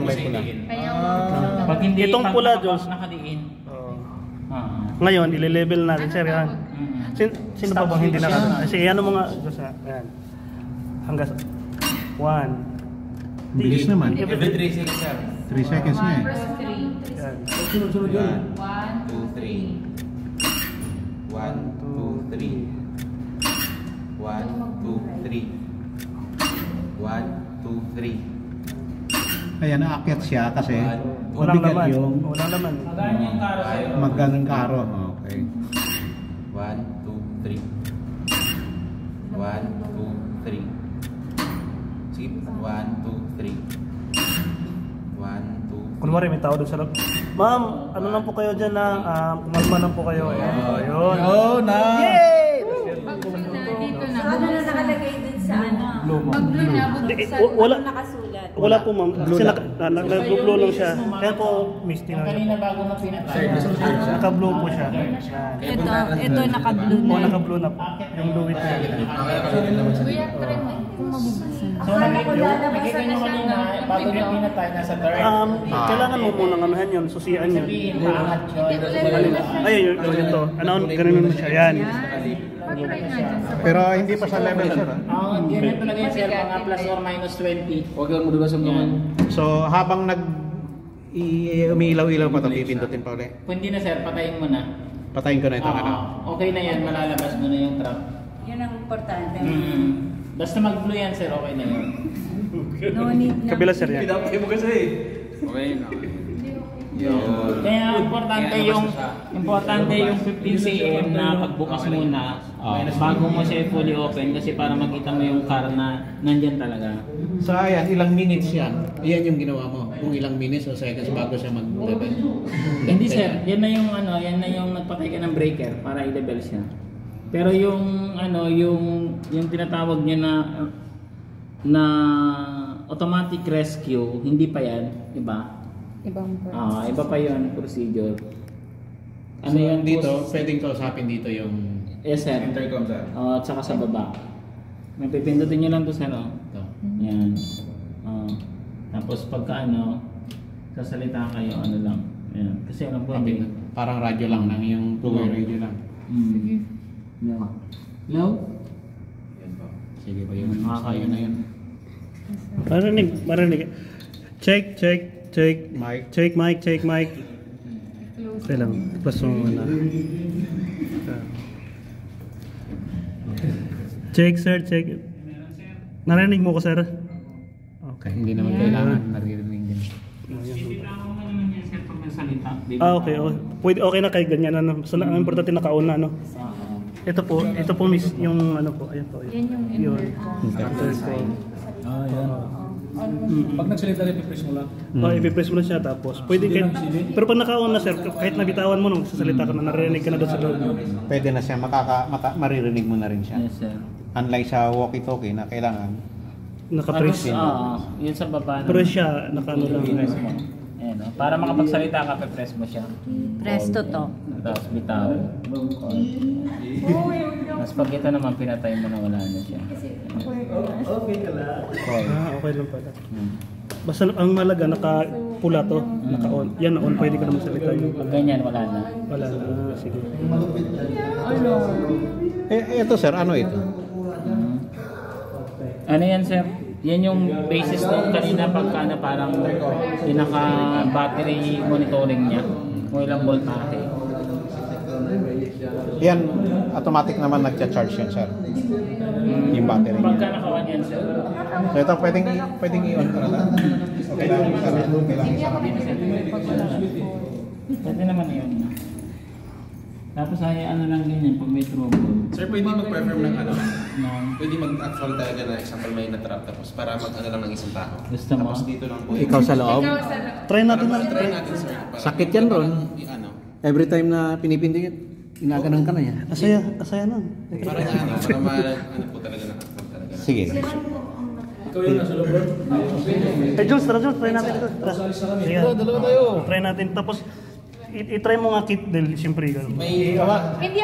kulay pula. Pag hindi Itong pula, Jules. nakadiin. Ngayon, ile-level natin, sir, yan. Sino pa bang hindi nakadiin? Kasi ano mga, yan. Hanggang 1. Bilis naman. Every 3 seconds, sir. 3 seconds na eh. sunod yun. 1, 2, 3. 1, 2, 3. 1, 2, 3. 1, 2, 3. Ayan, naakyat siya kasi Walang mabigat laman. yung Walang laman. Magkano yung karo, sir? magganong karo. Okay. 1, 2, 3. 1, 2, 3. Sige, 1, 2, 3. 1, 2, Kunwari may tao doon sa loob. Ma'am, ano lang po kayo dyan na kumalma lang po kayo. Ayun. Oh, na! Dito na. Ano na nakalagay din sa ano? Pag blue na, bubuksan. Wala. Nakasulat. Wala po ma'am. Kasi naka-blue lang siya. Kaya po, misty na siya. Kanina bago mo pinatay. Naka-blue po siya. Ito naka-blue O, na. naka-blue na po. Yung Louis na. Kuya, try mo kung mabubuksan. So, nakikita nyo kanina, bago niya pinatay, nasa third. Kailangan mo munang anuhan yun, susian yun. Sabihin, paangat yun. Ayun, yun ito. Ano, ganun mo siya. Yan. Pag-try nga dyan. Pero hindi pa sa level sir. Ganyan talaga yung sir, mga plus or minus 20. Huwag kang madulas ang naman. So habang umiilaw-ilaw pa ito, pipindutin pa ulit. Kung hindi na sir, patayin mo na. Patayin ko na itong ano. Okay na yan, malalabas mo na yung trap. Yun ang importante. Basta mag-blue yan sir, okay na yun. No need na. Kabila sir yan. Pinapay mo kasi. Okay na. Kaya importante yung 15 cm na pagbukas muna bago mo siya fully open kasi para makita mo yung car na nandyan talaga. So ayan, ilang minutes yan? Ayan yung ginawa mo. Kung ilang minutes o seconds bago siya mag-level. Hindi sir, yan na yung yan na yung nagpatay ka ng breaker para i-level siya. Pero yung yung tinatawag niya na automatic rescue, hindi pa yan, iba. Ibang part. Iba pa yun procedure. Ano yan dito? Pwedeng kausapin dito yung Yes sir. Intercom sir. At saka sa baba. May pipindutin nyo lang to sir. ito. Yan. Tapos pagka sasalita kayo, ano lang. Yan. Kasi alam ko hindi. Parang radyo lang yung two-way radio lang. Hello? Hello? Sige ba yun? Makakayo na yun. Marinig. Check. Mic. Check mic. Okay lang. Plus mo muna. Check sir, check. Narinig mo ko sir? Okay. Hindi naman kailangan naririnig din. Okay. Pwede okay na kay ganyan ano. So ang importante nakauna no. Ito po miss yung ano po. Ayun po. Yan yung intercom. Yan. Pag nagsalita rin, i-press mo lang. I-press mo na siya tapos pwede pero pag nakauna sir, kahit nabitawan mo nung sasalita ka na, naririnig ka na doon sa loob. Pwede na siya, maririnig mo na rin siya. Yes sir. Unlike sa walkie-talkie na kailangan Naka-press. Yun sa baba. Pero siya nakaano lang. Press mo. Ayan, para makapagsalita ka, pe-press mo siya. Presto to. Tapos bitaw. Tapos pag ito naman, pinatay mo na wala na siya. Okay lang pala. Basta ang malaga nakapula to, naka-on. Yan on, pwede ka na magsalita yung Pag ganyan, wala na. wala na. Sige. ito sir, ano ito? Ano yan, sir? Yan yung basis nung kanina pagka na parang pinaka-battery monitoring niya. Kung ilang voltahe. Yan, automatic naman nagcha-charge yan sir. Yung battery Pagka niya. nakawan yan, sir. So ito pwedeng i-on ko na lang. Kailangan isa Pwede naman yun. Tapos ay ano lang ganyan pag may trouble. Sir, pwede mag-perform ng ano? No. Pwede mag-actual talaga na example may na-trap tapos para mag-ano lang ng isang tao. Gusto mo? Tapos dito lang po. Ikaw sa loob? Try natin na. Try natin sir. Para Sakit yan, Ron. Ano? Every time na pinipindot, inaganan ka na yan. Asaya na. Para na para ano po talaga na-actual talaga. Sige. Ikaw yung nasa loob, bro. Jules, try natin ito. Sige. Dalawa tayo. Try natin. Tapos, i-try mo nga kit dahil siyempre. May Hindi